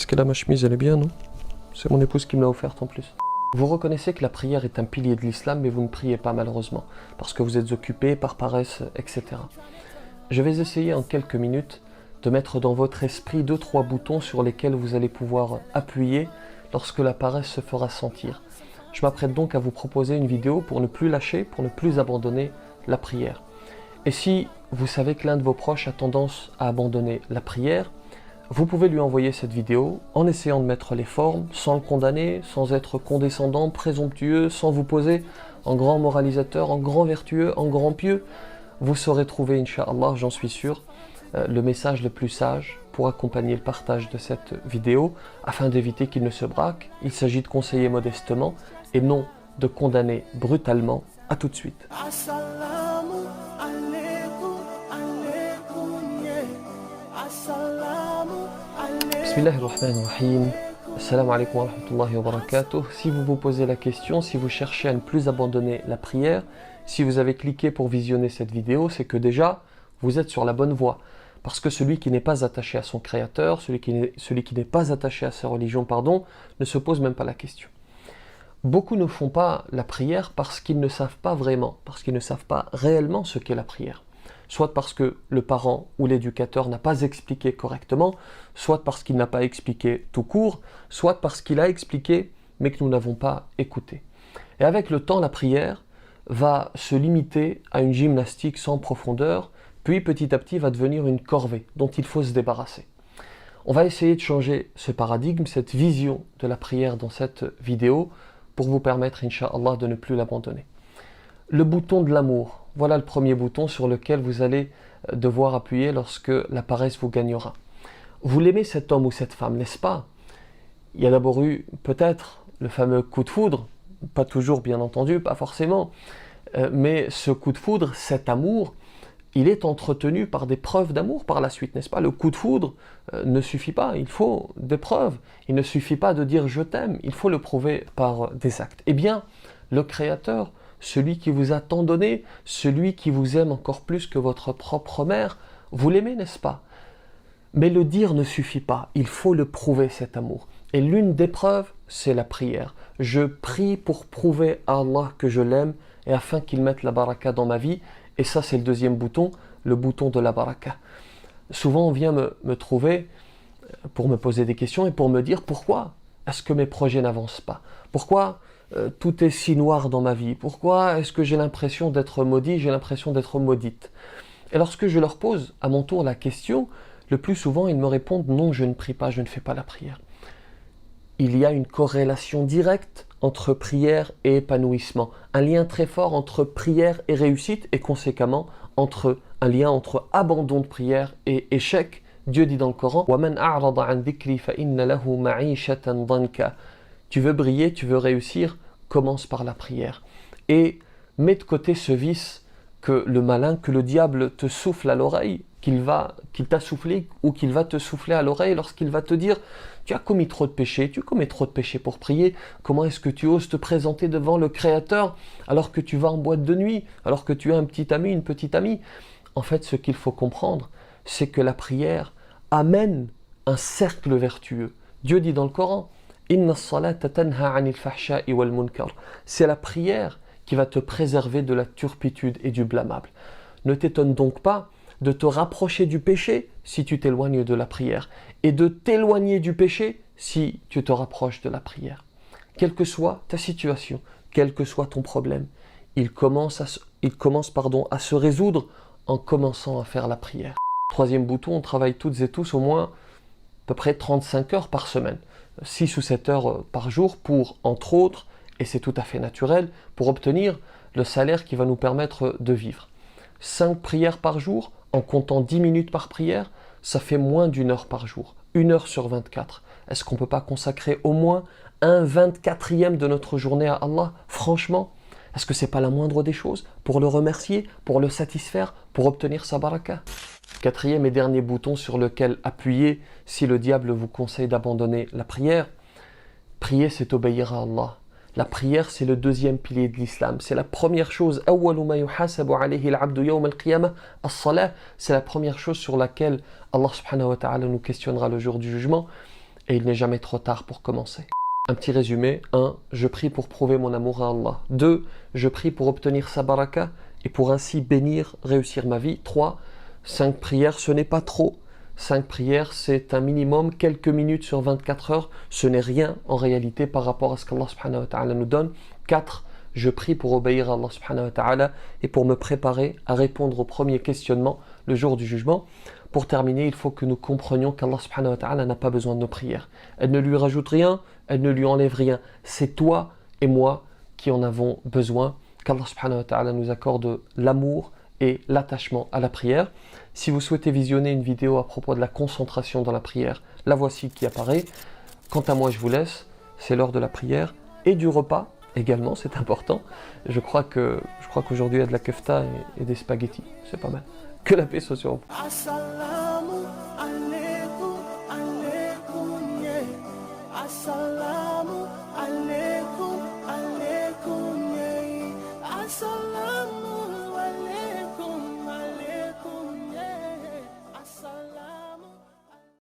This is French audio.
Qu'est-ce qu'elle a, ma chemise? Elle est bien, non? C'est mon épouse qui me l'a offerte en plus. Vous reconnaissez que la prière est un pilier de l'islam, mais vous ne priez pas malheureusement, parce que vous êtes occupé par paresse, etc. Je vais essayer en quelques minutes de mettre dans votre esprit 2-3 boutons sur lesquels vous allez pouvoir appuyer lorsque la paresse se fera sentir. Je m'apprête donc à vous proposer une vidéo pour ne plus lâcher, pour ne plus abandonner la prière. Et si vous savez que l'un de vos proches a tendance à abandonner la prière, vous pouvez lui envoyer cette vidéo en essayant de mettre les formes, sans le condamner, sans être condescendant, présomptueux, sans vous poser en grand moralisateur, en grand vertueux, en grand pieux. Vous saurez trouver, Inch'Allah, j'en suis sûr, le message le plus sage pour accompagner le partage de cette vidéo afin d'éviter qu'il ne se braque. Il s'agit de conseiller modestement et non de condamner brutalement. À tout de suite. Bismillahirrahmanirrahim. Assalamu alaikum wa rahmatullahi wa barakatuh. Si vous vous posez la question, si vous cherchez à ne plus abandonner la prière, si vous avez cliqué pour visionner cette vidéo, c'est que déjà, vous êtes sur la bonne voie. Parce que celui qui n'est pas attaché à son Créateur, celui qui n'est pas attaché à sa religion, ne se pose même pas la question. Beaucoup ne font pas la prière parce qu'ils ne savent pas vraiment, parce qu'ils ne savent pas réellement ce qu'est la prière. Soit parce que le parent ou l'éducateur n'a pas expliqué correctement, soit parce qu'il n'a pas expliqué tout court, soit parce qu'il a expliqué mais que nous n'avons pas écouté. Et avec le temps, la prière va se limiter à une gymnastique sans profondeur, puis petit à petit va devenir une corvée dont il faut se débarrasser. On va essayer de changer ce paradigme, cette vision de la prière dans cette vidéo pour vous permettre, Inch'Allah, de ne plus l'abandonner. Le bouton de l'amour. Voilà le premier bouton sur lequel vous allez devoir appuyer lorsque la paresse vous gagnera. Vous l'aimez cet homme ou cette femme, n'est-ce pas? Il y a d'abord eu peut-être le fameux coup de foudre, pas toujours bien entendu, pas forcément, mais ce coup de foudre, cet amour, il est entretenu par des preuves d'amour par la suite, n'est-ce pas? Le coup de foudre ne suffit pas, il faut des preuves. Il ne suffit pas de dire « je t'aime », il faut le prouver par des actes. Eh bien, le Créateur, celui qui vous a tant donné, celui qui vous aime encore plus que votre propre mère, vous l'aimez, n'est-ce pas? Mais le dire ne suffit pas, il faut le prouver, cet amour. Et l'une des preuves, c'est la prière. Je prie pour prouver à Allah que je l'aime et afin qu'il mette la baraka dans ma vie. Et ça, c'est le deuxième bouton, le bouton de la baraka. Souvent, on vient me trouver pour me poser des questions et pour me dire pourquoi est-ce que mes projets n'avancent pas? Pourquoi tout est si noir dans ma vie? Pourquoi est-ce que j'ai l'impression d'être maudit, j'ai l'impression d'être maudite? Et lorsque je leur pose à mon tour la question, le plus souvent, ils me répondent « Non, je ne prie pas, je ne fais pas la prière ». Il y a une corrélation directe entre prière et épanouissement, un lien très fort entre prière et réussite et conséquemment un lien entre abandon de prière et échec. Dieu dit dans le Coran وَمَنْ أَعْرَضَ عَنْ ذِكْرِي فَإِنَّ لَهُ مَعِيشَةً ضَنْكَ. Tu veux briller, tu veux réussir, commence par la prière. Et mets de côté ce vice que le malin, que le diable te souffle à l'oreille, qu'il t'a soufflé ou qu'il va te souffler à l'oreille lorsqu'il va te dire « Tu as commis trop de péchés, tu commets trop de péchés pour prier, comment est-ce que tu oses te présenter devant le Créateur alors que tu vas en boîte de nuit, alors que tu as un petit ami, une petite amie ?» En fait, ce qu'il faut comprendre, c'est que la prière amène un cercle vertueux. Dieu dit dans le Coran « Inna as-salata tanha 'anil fahsha'i wal munkar » C'est la prière qui va te préserver de la turpitude et du blâmable. Ne t'étonne donc pas de te rapprocher du péché si tu t'éloignes de la prière et de t'éloigner du péché si tu te rapproches de la prière. Quelle que soit ta situation, quel que soit ton problème, il commence à se résoudre en commençant à faire la prière. Troisième bouton, on travaille toutes et tous au moins à peu près 35 heures par semaine, 6 ou 7 heures par jour pour, entre autres, et c'est tout à fait naturel, pour obtenir le salaire qui va nous permettre de vivre. 5 prières par jour, en comptant 10 minutes par prière, ça fait moins d'1 heure par jour. 1 heure sur 24. Est-ce qu'on ne peut pas consacrer au moins un 24e de notre journée à Allah? Franchement, est-ce que ce n'est pas la moindre des choses pour le remercier, pour le satisfaire, pour obtenir sa baraka? Quatrième et dernier bouton sur lequel appuyer si le diable vous conseille d'abandonner la prière. Prier, c'est obéir à Allah. La prière, c'est le deuxième pilier de l'islam. C'est la première chose. C'est la première chose sur laquelle Allah subhanahu wa ta'ala nous questionnera le jour du jugement. et il n'est jamais trop tard pour commencer. Un petit résumé. 1. Je prie pour prouver mon amour à Allah. 2. Je prie pour obtenir sa baraka et pour ainsi bénir, réussir ma vie. 3. 5 prières, ce n'est pas trop. 5 prières, c'est un minimum, quelques minutes sur 24 heures. Ce n'est rien en réalité par rapport à ce qu'Allah subhanahu wa ta'ala nous donne. 4. Je prie pour obéir à Allah subhanahu wa ta'ala et pour me préparer à répondre au premier questionnement le jour du jugement. Pour terminer, il faut que nous comprenions qu'Allah subhanahu wa ta'ala n'a pas besoin de nos prières. Elle ne lui rajoute rien, elle ne lui enlève rien. C'est toi et moi qui en avons besoin. Qu'Allah subhanahu wa ta'ala nous accorde l'amour et l'attachement à la prière. Si vous souhaitez visionner une vidéo à propos de la concentration dans la prière, la voici qui apparaît. Quant à moi, je vous laisse. C'est l'heure de la prière et du repas également, c'est important. Je crois qu'aujourd'hui, il y a de la kefta et des spaghettis. C'est pas mal. Que la paix soit sur vous. Assalamu alaikum, alaikum, yeah. Assalamu alaikum, alaikum, yeah.